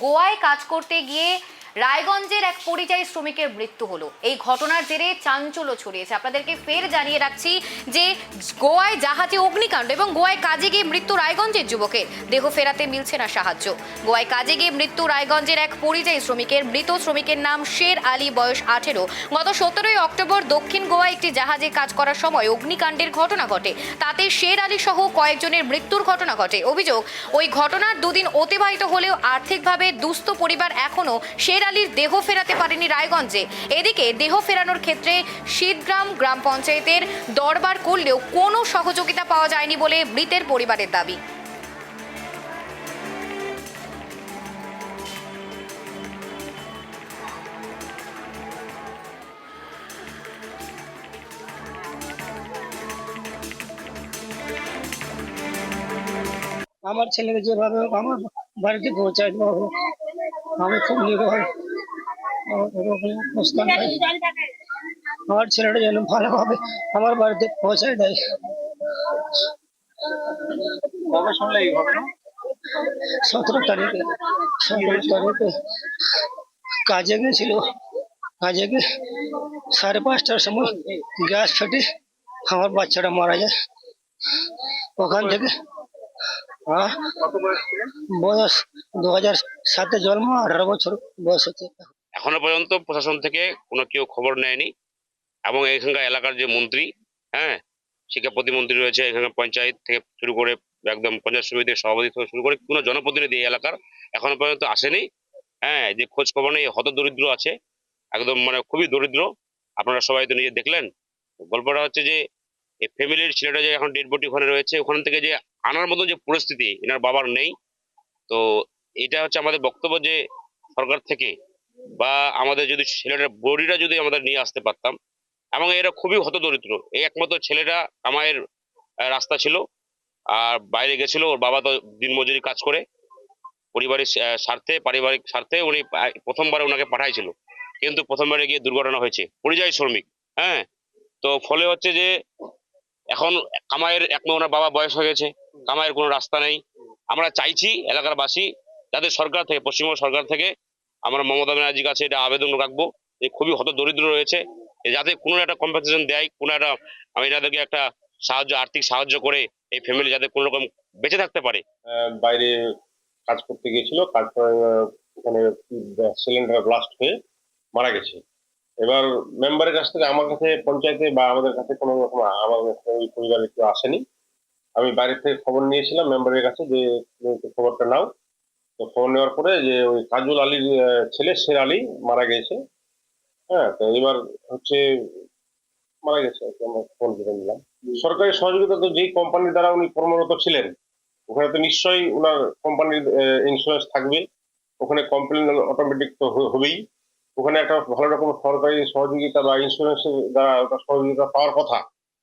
গোয়ায় কাজ করতে গিয়ে রায়গঞ্জের এক পরিযায়ী শ্রমিকের মৃত্যু হলো। এই ঘটনার জেরে চাঞ্চল্য ছড়িয়েছে। আপনাদেরকে ফের জানিয়ে রাখছি যে গোয়ায় জাহাজে অগ্নিকাণ্ড এবং গোয়ায় কাজে গিয়ে মৃত্যু রায়গঞ্জের যুবকের। দেহ ফেরাতে মিলছে না সাহায্য। গোয়ায় কাজে গিয়ে মৃত্যু রায়গঞ্জের এক পরিযায়ী শ্রমিকের। মৃত শ্রমিকের নাম শের আলী, বয়স 18। গত 17ই অক্টোবর দক্ষিণ গোয়ায় একটি জাহাজে কাজ করার সময় অগ্নিকাণ্ডের ঘটনা ঘটে। তাতে শের আলী সহ কয়েকজনের মৃত্যুর ঘটনা ঘটে। অভিযোগ, ওই ঘটনার দুদিন অতিবাহিত হলেও আর্থিকভাবে দুস্থ পরিবার এখনো শের আলীর দেহ ফেরাতে পারেনি রায়গঞ্জে। এদিকে দেহ ফেরানোর ক্ষেত্রে শীতগ্রাম গ্রাম পঞ্চায়েতের দরবার করলেও কোনো সহযোগিতা পাওয়া যায়নি বলে মৃতের পরিবারের দাবি। আমার ছেলেকে যেভাবে আমার বাড়িতে পৌঁছায় দেওয়া হোক, আমি খুব নির্ভয়। আমার ছেলেটা যেন ভালোভাবে আমার বাড়িতে পৌঁছায় দেয়। কবে শুনলে এই ঘটনা? 17 তারিখে কাজে গেছিল। কাজে গিয়ে 5:30টার সময় গ্যাস ফেটে আমার বাচ্চাটা মারা যায়। ওখান থেকে কত বয়স ছিল? বয়স 2007-এ জন্ম, 18 বছর বয়স হচ্ছে। এখনো পর্যন্ত প্রশাসন থেকে কোনো কেউ খবর নেয়নি এবং এখানকার এলাকার যে মন্ত্রী, শিক্ষা প্রতিমন্ত্রী রয়েছে, এখানকার পঞ্চায়েত থেকে শুরু করে একদম পঞ্চায়েত সমিতির সভাপতি থেকে শুরু করে কোনো জনপ্রতিনিধি এই এলাকার এখনো পর্যন্ত আসেনি। যে খোঁজ খবর নেই, হত দরিদ্র আছে, একদম মানে খুবই দরিদ্র। আপনারা সবাই তো নিজে দেখলেন। গল্পটা হচ্ছে যে এই ফ্যামিলির ছেলেটা যে এখন ডেড বডি ওখানে রয়েছে, ওখান থেকে যে আনার মতো যে পরিস্থিতি এনার বাবার নেই। তো এটা হচ্ছে আমাদের বক্তব্য যে সরকার থেকে বা আমাদের যদি ছেলেটার বডিটা যদি আমাদের নিয়ে আসতে পারতাম। এবং এরা খুবই হতদরিদ্র। এই একমাত্র ছেলেটা কামাইয়ের রাস্তা ছিল, আর বাইরে গেছিল। ওর বাবা তো দিনমজুরি কাজ করে পরিবারের স্বার্থে, পারিবারিক স্বার্থে উনি প্রথমবারে ওনাকে পাঠাইছিল, কিন্তু প্রথমবারে গিয়ে দুর্ঘটনা হয়েছে। পরিযায়ী শ্রমিক, তো ফলে হচ্ছে যে এখন কামাইয়ের ওনার বাবা বয়স হয়ে গেছে, কামাইয়ের কোনো রাস্তা নেই। আমরা চাইছি এলাকার বাসী যাতে সরকার থেকে, পশ্চিমবঙ্গ সরকার থেকে আমরা মমতা ব্যানার্জির কাছে এটা আবেদন রাখবো যে খুবই হত দরিদ্র রয়েছে, যাতে কোনো একটা কম্পেনসেশন দেয়, কোনো একটা আমি এনাদেরকে একটা সাহায্য, আর্থিক সাহায্য করে এই ফ্যামিলি যাতে কোনো রকম বেঁচে থাকতে পারে। বাইরে কাজ করতে গিয়েছিল, কাজ ওখানে সিলিন্ডার ব্লাস্ট হয়ে মারা গেছে। এবার মেম্বারের কাছ থেকে আমার কাছে, পঞ্চায়েতে বা আমাদের কাছে কোনো রকম আমার ওই পরিবারের কেউ আসেনি। আমি বাইরে থেকে খবর নিয়েছিলাম মেম্বারের কাছে যে খবরটা নাও। তো খবর নেওয়ার পরে যে ওই কাজল আলীর ছেলে শের আলী মারা গেছে। তো এবার হচ্ছে মারা গেছে আর কি, আমরা ফোন করে নিলাম। সরকারি সহযোগিতা তো যেই কোম্পানির দ্বারা উনি কর্মরত ছিলেন, ওখানে তো নিশ্চয়ই ওনার কোম্পানির ইন্স্যুরেন্স থাকবে, ওখানে কমপ্লেন অটোমেটিক তো হবেই। ওখানে একটা ভালো রকম সরকারি সহযোগিতা বা ইন্স্যুরেন্সের দ্বারা সহযোগিতা পাওয়ার কথা।